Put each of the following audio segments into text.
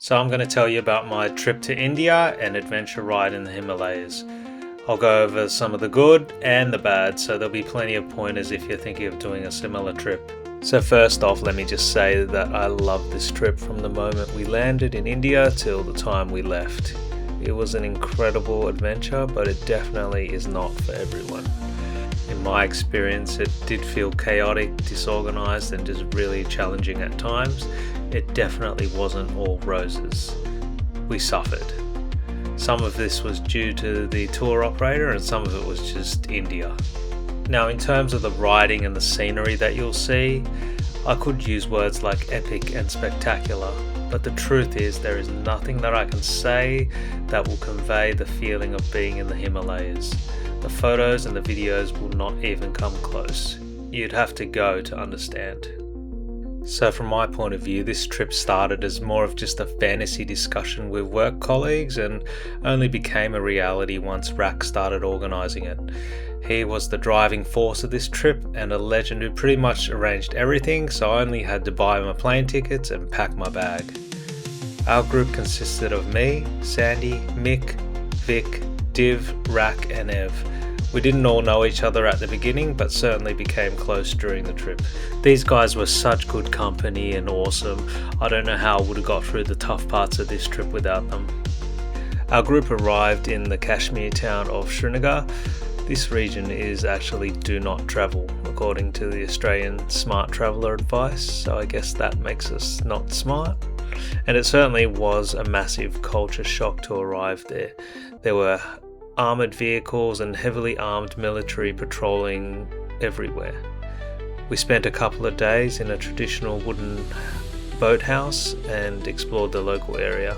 So I'm going to tell you about my trip to India and adventure ride in the Himalayas. I'll go over some of the good and the bad, so there'll be plenty of pointers if you're thinking of doing a similar trip. So first off, let me just say that I loved this trip from the moment we landed in India till the time we left. It was an incredible adventure, but it definitely is not for everyone. In my experience, it did feel chaotic, disorganized, and just really challenging at times. It definitely wasn't all roses. We suffered. Some of this was due to the tour operator and some of it was just India. Now, in terms of the riding and the scenery that you'll see, I could use words like epic and spectacular, but the truth is there is nothing that I can say that will convey the feeling of being in the Himalayas. The photos and the videos will not even come close. You'd have to go to understand. So from my point of view, this trip started as more of just a fantasy discussion with work colleagues and only became a reality once Rack started organising it. He was the driving force of this trip and a legend who pretty much arranged everything, so I only had to buy my plane tickets and pack my bag. Our group consisted of me, Sandy, Mick, Vic, Div, Rack and Ev. We didn't all know each other at the beginning, but certainly became close during the trip. These guys were such good company and awesome. I don't know how I would have got through the tough parts of this trip without them. Our group arrived in the Kashmir town of Srinagar. This region is actually do not travel, according to the Australian Smart Traveller advice, so I guess that makes us not smart. And it certainly was a massive culture shock to arrive there. There were armoured vehicles and heavily armed military patrolling everywhere. We spent a couple of days in a traditional wooden boathouse and explored the local area.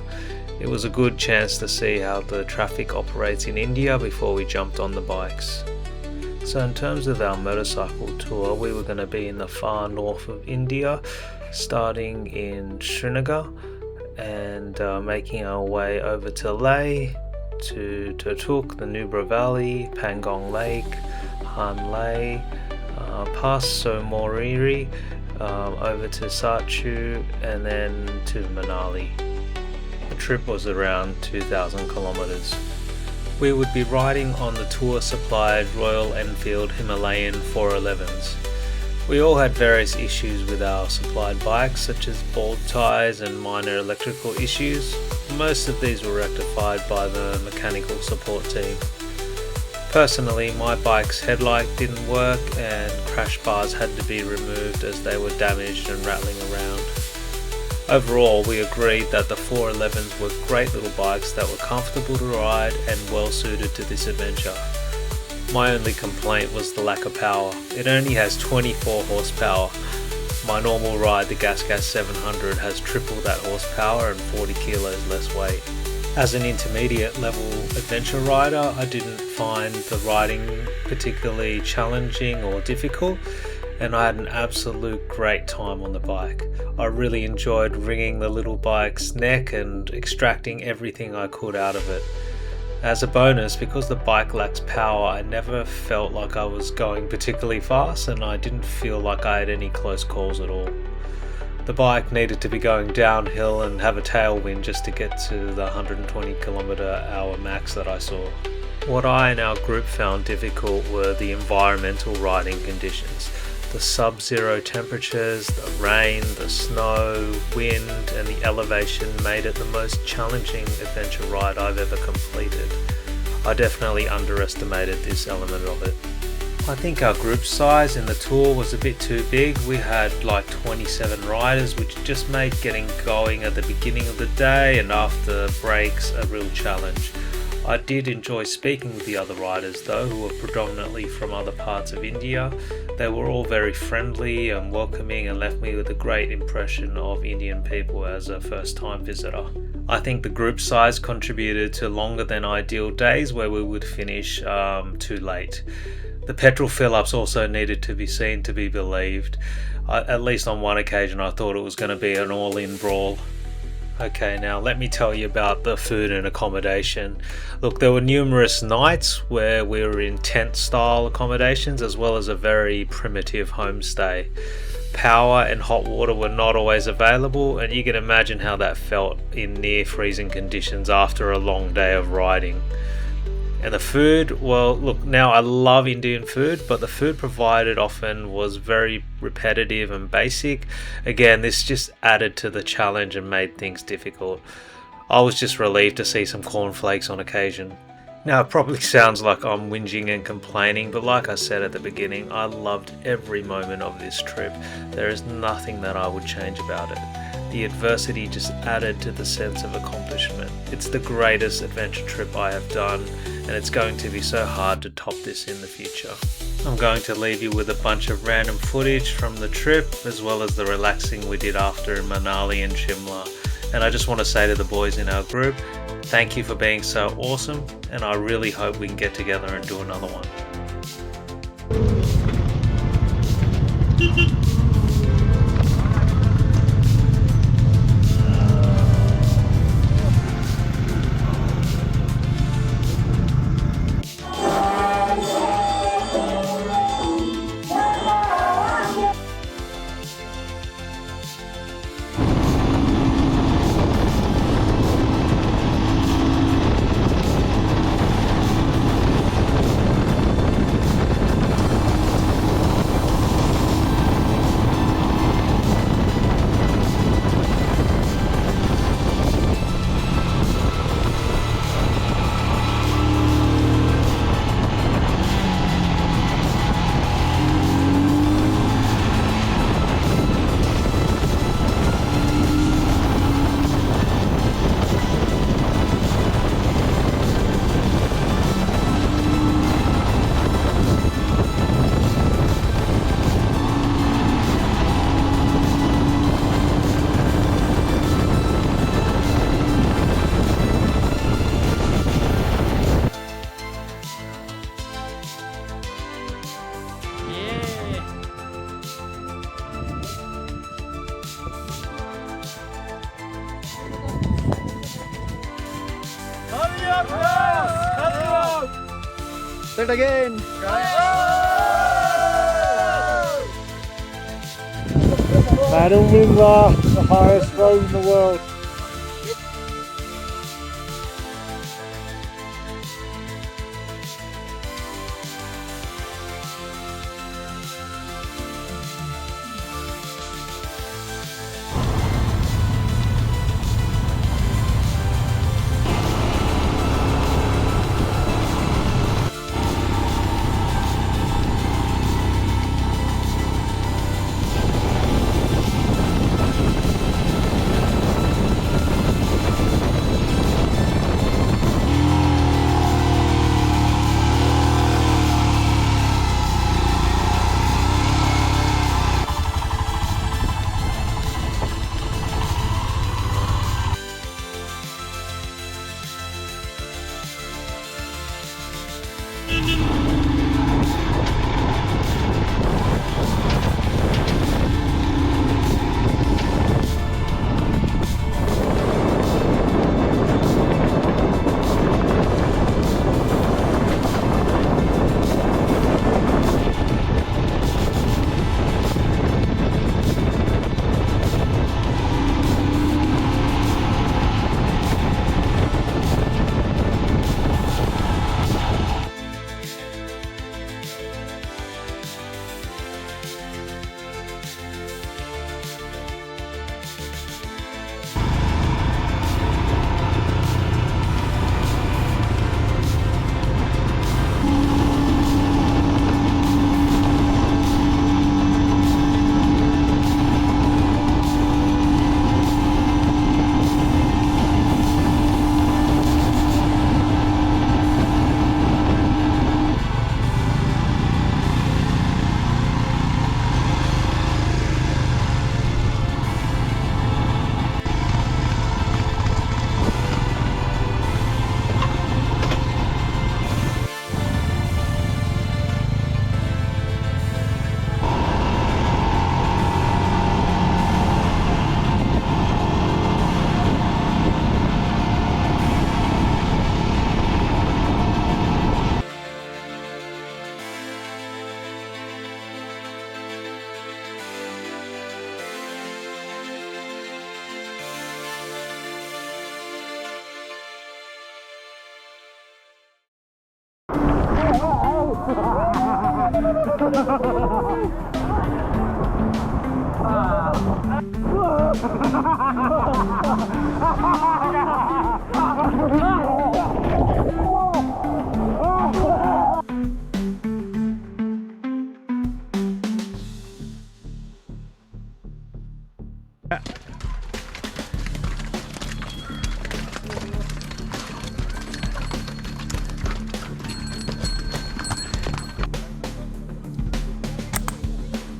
It was a good chance to see how the traffic operates in India before we jumped on the bikes. So in terms of our motorcycle tour, we were going to be in the far north of India, starting in Srinagar and making our way over to Leh, to Turtuk, the Nubra Valley, Pangong Lake, Hanley, past Somoriri, over to Sachu and then to Manali. The trip was around 2,000 kilometers. We would be riding on the tour supplied Royal Enfield Himalayan 411s. We all had various issues with our supplied bikes, such as bald tyres and minor electrical issues. Most of these were rectified by the mechanical support team. Personally, my bike's headlight didn't work and crash bars had to be removed as they were damaged and rattling around. Overall, we agreed that the 411s were great little bikes that were comfortable to ride and well suited to this adventure. My only complaint was the lack of power. It only has 24 horsepower. My normal ride, the Gas 700, has triple that horsepower and 40 kilos less weight. As an intermediate level adventure rider, I didn't find the riding particularly challenging or difficult, and I had an absolute great time on the bike. I really enjoyed wringing the little bike's neck and extracting everything I could out of it. As a bonus, because the bike lacks power, I never felt like I was going particularly fast and I didn't feel like I had any close calls at all. The bike needed to be going downhill and have a tailwind just to get to the 120 km/h max that I saw. What I and our group found difficult were the environmental riding conditions. The sub-zero temperatures, the rain, the snow, wind and the elevation made it the most challenging adventure ride I've ever completed. I definitely underestimated this element of it. I think our group size in the tour was a bit too big. We had like 27 riders, which just made getting going at the beginning of the day and after breaks a real challenge. I did enjoy speaking with the other riders though, who were predominantly from other parts of India. They were all very friendly and welcoming and left me with a great impression of Indian people as a first time visitor. I think the group size contributed to longer than ideal days where we would finish too late. The petrol fill-ups also needed to be seen to be believed. At least on one occasion I thought it was going to be an all-in brawl. Okay, now let me tell you about the food and accommodation. Look, there were numerous nights where we were in tent-style accommodations as well as a very primitive homestay. Power and hot water were not always available, and you can imagine how that felt in near freezing conditions after a long day of riding. And the food, well, look, now I love Indian food, but the food provided often was very repetitive and basic. Again, this just added to the challenge and made things difficult. I was just relieved to see some cornflakes on occasion. Now, it probably sounds like I'm whinging and complaining, but like I said at the beginning, I loved every moment of this trip. There is nothing that I would change about it. The adversity just added to the sense of accomplishment. It's the greatest adventure trip I have done, and it's going to be so hard to top this in the future. I'm going to leave you with a bunch of random footage from the trip, as well as the relaxing we did after in Manali and Shimla. And I just want to say to the boys in our group, thank you for being so awesome, and I really hope we can get together and do another one. Say it again. Madam Wimla, the highest road in the world.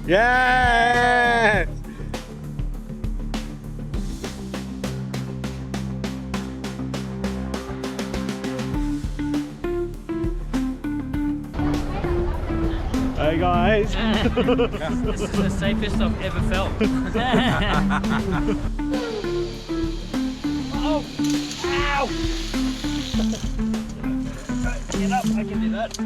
Yes! Hey guys! This is the safest I've ever felt. Oh! Ow! Get up, I can do that.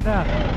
Yeah.